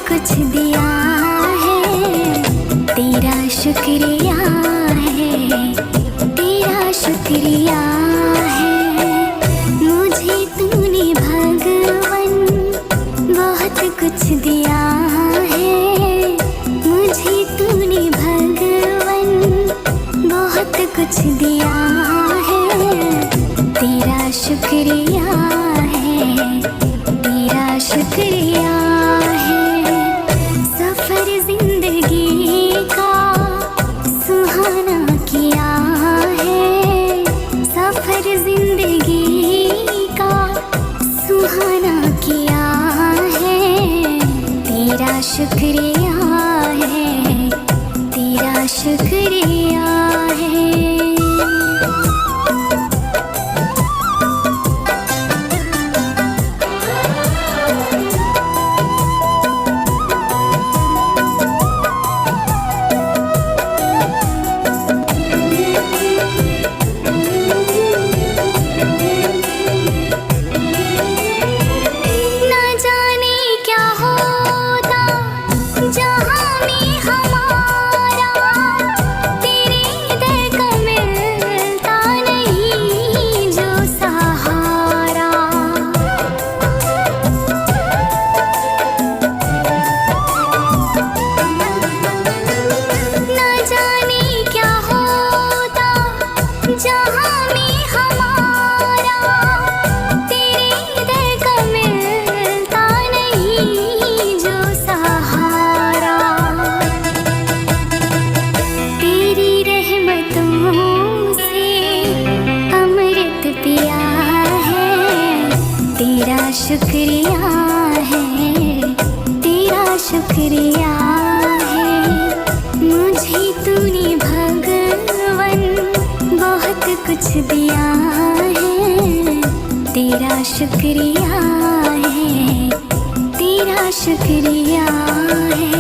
कुछ दिया है, तेरा शुक्रिया है, तेरा शुक्रिया है। मुझे तूने भगवन बहुत कुछ दिया है, मुझे तूने भगवन बहुत कुछ दिया है, तेरा शुक्रिया है, तेरा शुक्रिया है। सफर जिंदगी का सुहाना किया है, सफर जिंदगी का सुहाना किया है, तेरा शुक्रिया है, तेरा शुक्रिया है। शुक्रिया है, तेरा शुक्रिया है। मुझे तूने भगवन बहुत कुछ दिया है, तेरा शुक्रिया है, तेरा शुक्रिया है।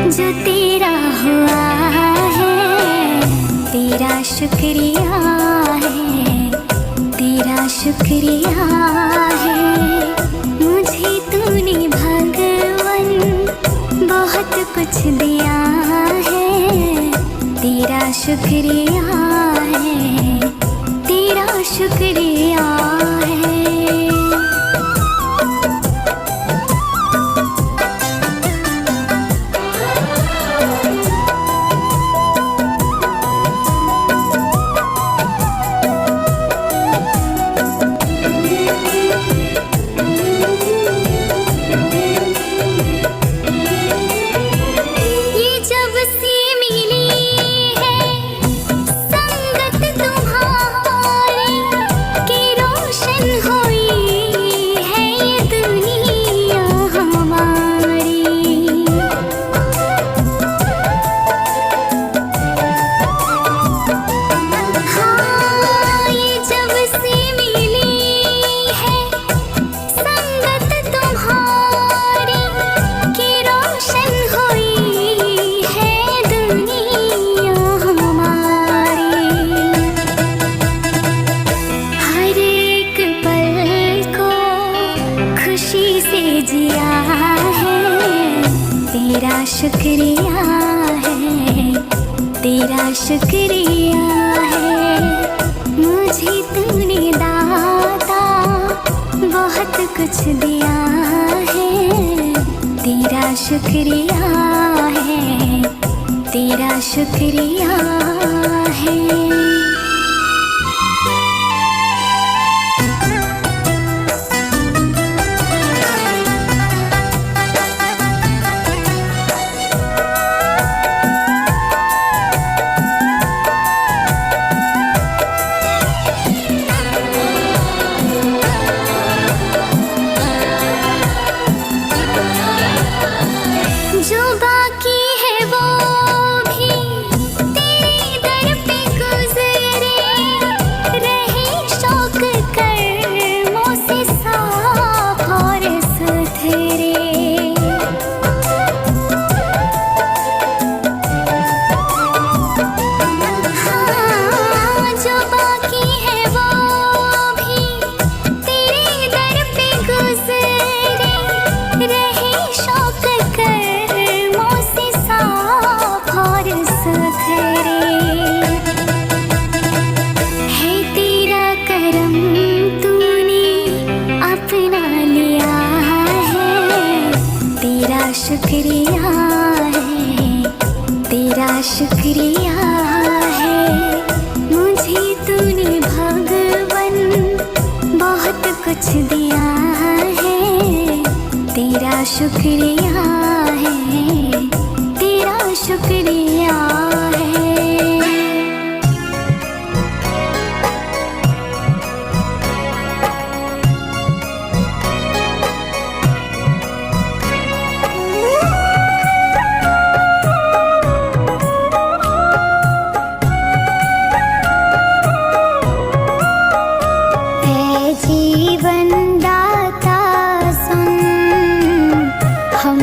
जो तेरा हुआ है, तेरा शुक्रिया है, तेरा शुक्रिया है। मुझे तूने भगवन बहुत कुछ दिया है, तेरा शुक्रिया है, तेरा शुक्रिया है। जिया है, तेरा शुक्रिया है, तेरा शुक्रिया है। मुझे तूने दाता कुछ दिया है, तेरा शुक्रिया है, तेरा शुक्रिया है। जो बाकी है वो भी तेरे दर पे गुजरे, रहे शौक कर्मों से साफ और सुथरे। हाँ, जो बाकी है वो भी तेरे दर पे गुजरे, रहे शौक कर्मों से साफ और सुथरे। है तेरा करम तूने अपना लिया है, तेरा शुक्रिया है, तेरा शुक्रिया है। मुझे तूने भगवन बहुत कुछ दिया है, तेरा शुक्रिया है, तेरा शुक्रिया है। है जीवन दाता सुन, हम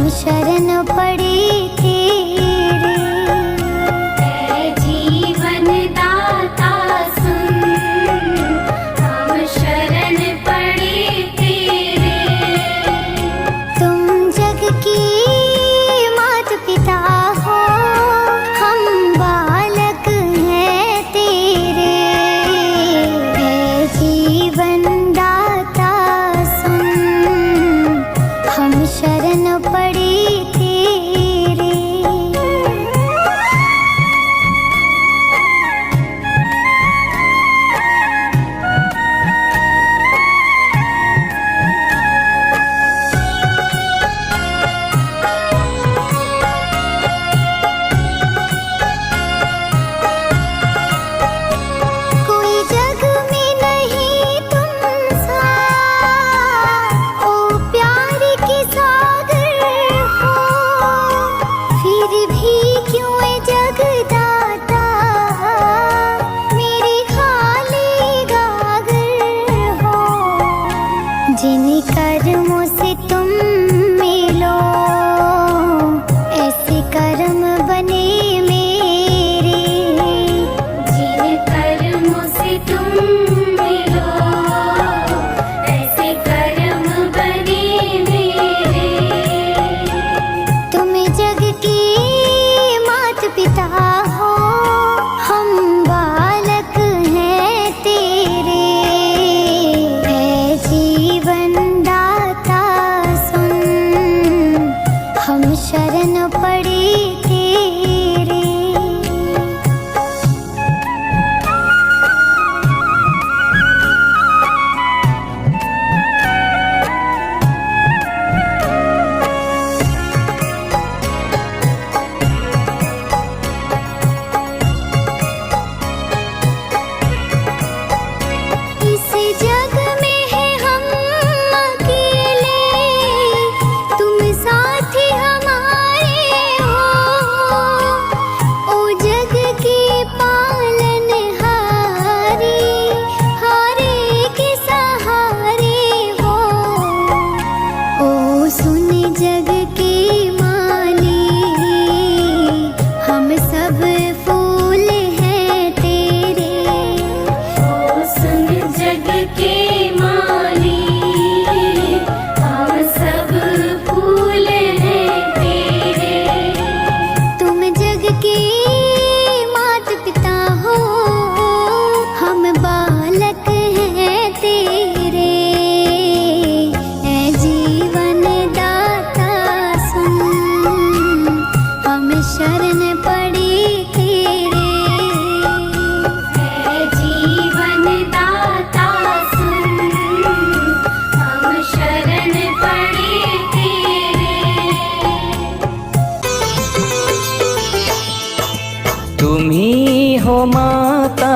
माता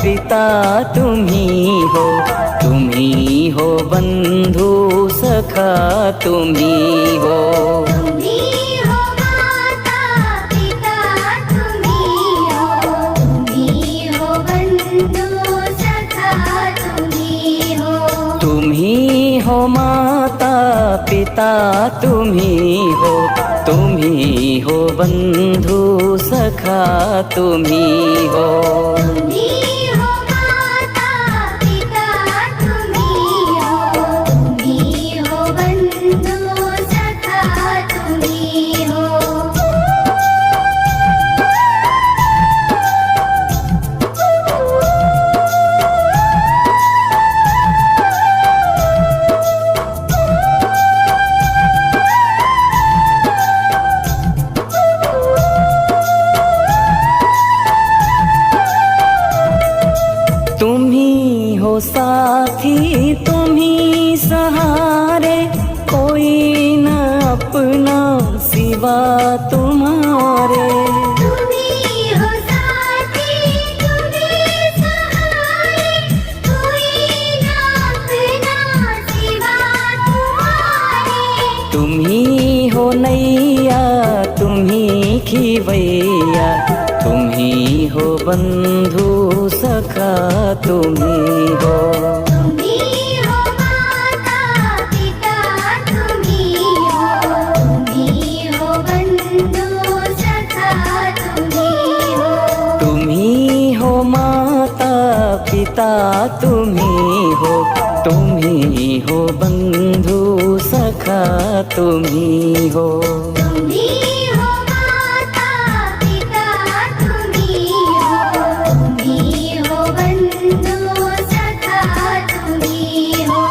पिता तुम ही हो बंधु सखा तुम ही हो। तुम ही हो माता पिता तुम ही हो बंधु सखा तुम ही हो। तुम ही हो माता पिता तुम ही हो बंधु सखा तुम ही हो। तुम ही हो माता पिता तुम ही हो बंधु सखा तुम ही हो। तुम ही हो साथी तुम ही सहारे, कोई न अपना सिवा तुम्हारे। तुम ही हो साथी तुम ही सहारे, कोई ना अपना सिवा तुम्हारे। तुम ही हो नैया तुम ही खिवैया, तुम ही हो बंधु सखा तुम ही हो। तुम ही हो माता पिता तुम ही हो बंधु सखा तुम ही हो। तुम ही हो माता पिता तुम ही हो बंधु सखा तुम ही हो। तुम ही हो माता पिता तुम ही हो बंधु सखा तुम ही हो।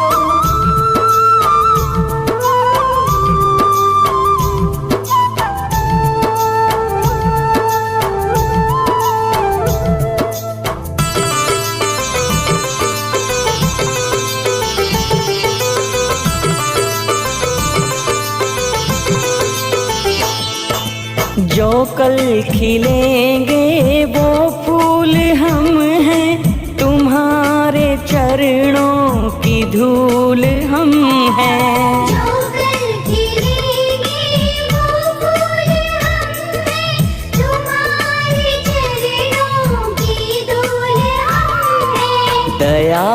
जो कल खिलेंगे वो फूल हम हैं, तुम्हारे चरणों की धूल हम हैं। जो कल खिलेंगे वो फूल हम हैं, तुम्हारे चरणों की धूल हम हैं। दया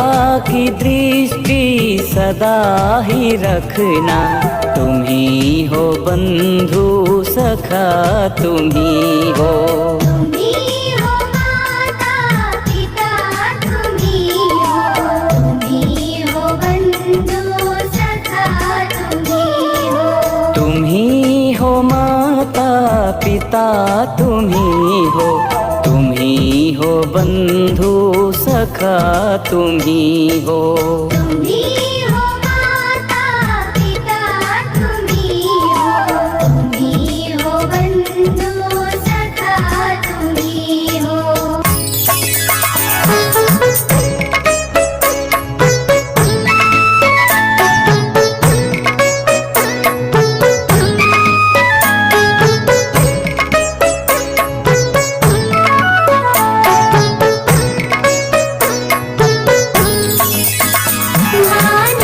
की दृष्टि सदा ही रखना, तुम ही हो बंधु सखा तुम ही हो। तुम ही हो माता पिता तुम ही हो बंधु सखा तुम ही हो। तुम ही हो माता पिता तुम ही हो बंधु सखा तुम ही हो। तुम ही हो माता पिता तुम ही हो बंधु सखा तुम ही हो। मान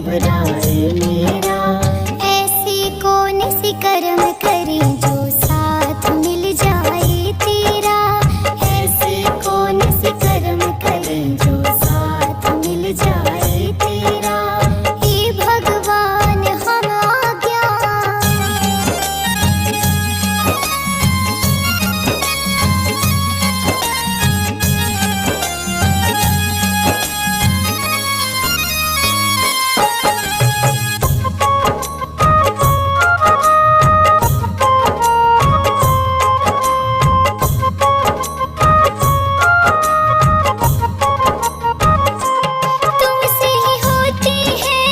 घबराए मेरा। ऐसे कौन सी कर्म करे जो साथ मिल जाए तेरा। ऐसे कौन से कर्म करें जो साथ मिल जाए तेरा। हे भगवान हम आज्ञा तुमसे ही होती है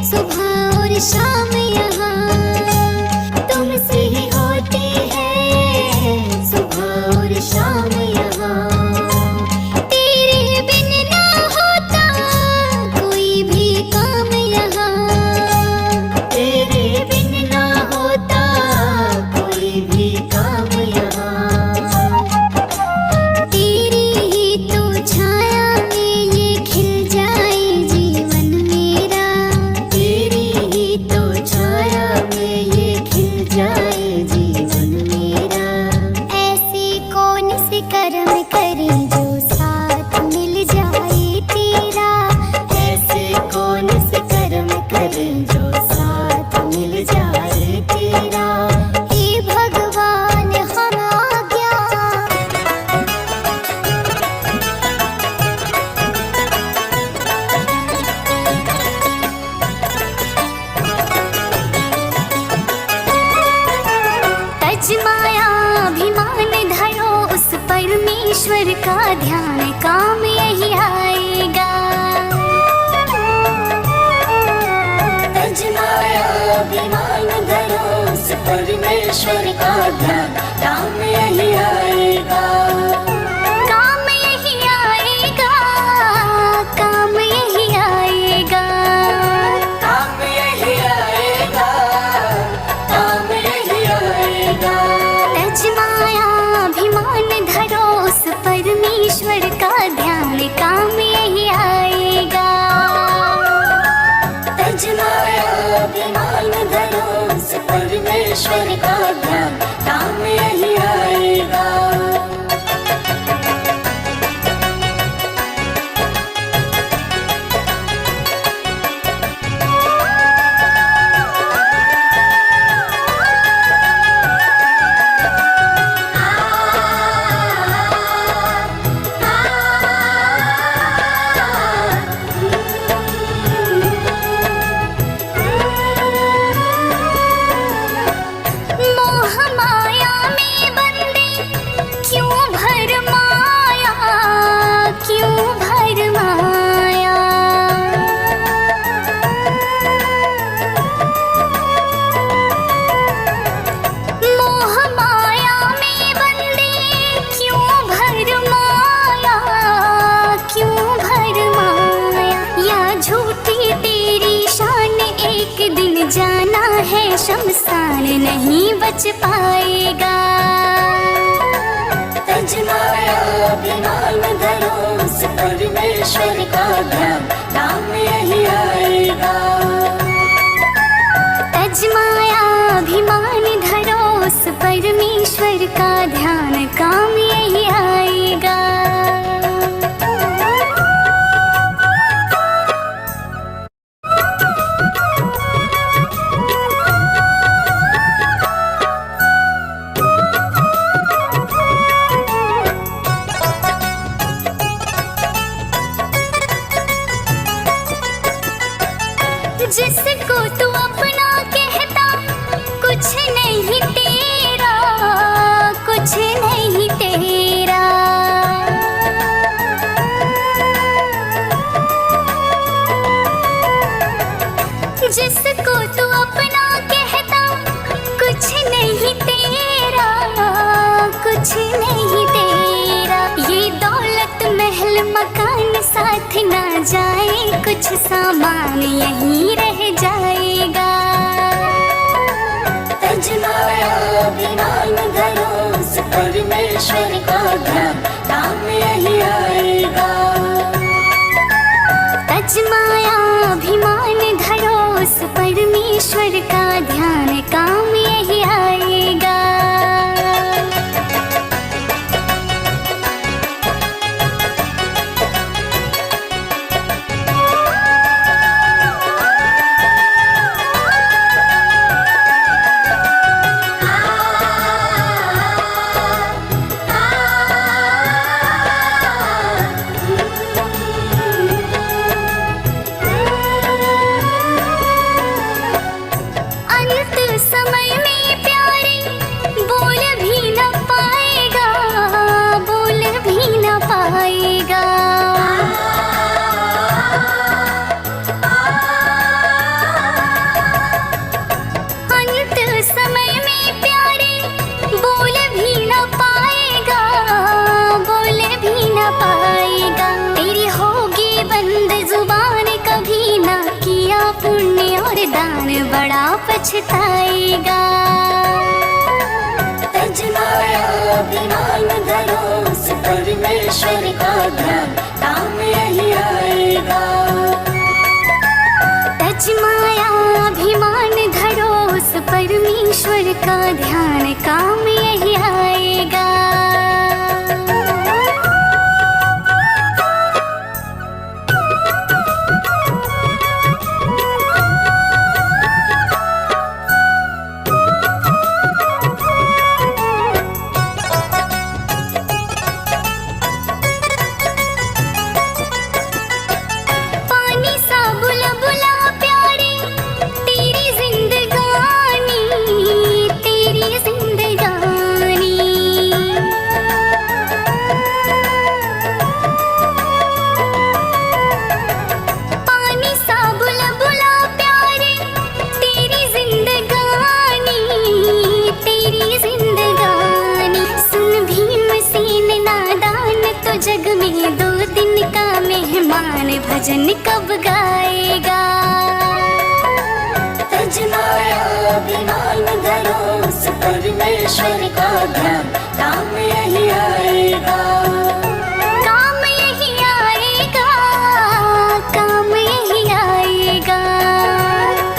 सुबह और शाम यहाँ। तुमसे ही होती है सुबह और शाम यहाँ। तेरे बिन ना होता कोई भी काम यहाँ। तेरे बिन ना होता कोई भी काम यहाँ। तेरी ही तो छाया में ये खिल जाए जीवन मेरा। तेरी ही तो छाया में ये खिल जाए जीवन मेरा। ऐसे कौन से कर्म करे जो साथ मिल जाए तेरा। ऐसे कौन से कर्म करें जो साथ मिल जाए तेरा। हे भगवान हम आज्ञा तज माया अभिमान धरो उस परमेश्वर का ध्यान काम यही आएगा। तज माया अभिमान धरो उस परमेश्वर का ध्यान काम यही आएगा। काम यही आएगा। काम यही आएगा। काम यही आएगा। काम यही आएगा। तज माया अभिमान धरो उस परमेश्वर का ध्यान काम यही आएगा। तज माया अभिमान धरो उस परमेश्वर का ध्यान काम यही आएगा। मोह माया में बंदे क्यों भर माया। क्यों भर माया। मोह माया में बंदे क्यों भर माया। क्यों भर माया। या झूठी तेरी शान एक दिन जाना है शमशान नहीं बच पाएगा। तज माया अभिमान धरो उस परमेश्वर का ध्यान काम यही आएगा। तज माया अभिमान धरो उस परमेश्वर का ध्यान काम यही आएगा। जिसको तू अपना कहता कुछ नहीं तेरा। कुछ नहीं तेरा। जिसको तू अपना कहता कुछ नहीं तेरा। कुछ नहीं तेरा। ये दौलत महल मकान साथ ना जाए कुछ सामान यहीं रह जाएगा। तज माया अभिमान धरो उस परमेश्वर का ध्यान काम यही आएगा। तज माया अभिमान दान बड़ा पछताएगा। तजमाया अभिमान धरो उस परमेश्वर का ध्यान, काम यही आएगा। तजमाया अभिमान धरो उस परमेश्वर का ध्यान, काम यही आएगा। पानी सा बुलबुला प्यारे तेरी जिंदगानी, तेरी जिंदगानी। पानी सा बुलबुला प्यारे तेरी जिंदगानी, तेरी जिंदगानी। सुन भीमसेन नादान तो जग में 2 दिन का मेहमान, भजन कब गाएगा। तजमाया अभिमान धरो उस परमेश्वर का ध्यान, काम यही आएगा। काम यही आएगा, काम यही आएगा।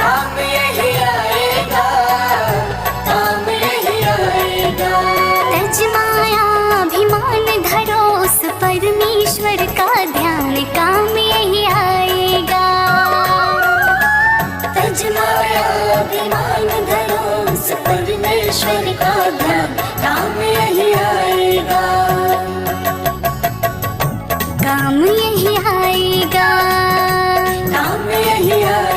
काम यही आएगा, काम यही आएगा। तजमाया अभिमान धरो उस परमेश्वर का ध्यान, काम यही आएगा। तजमाया अभिमान धरो उस परमेश्वर का ध्यान, काम यही आएगा। काम यही आएगा, काम यही आएगा।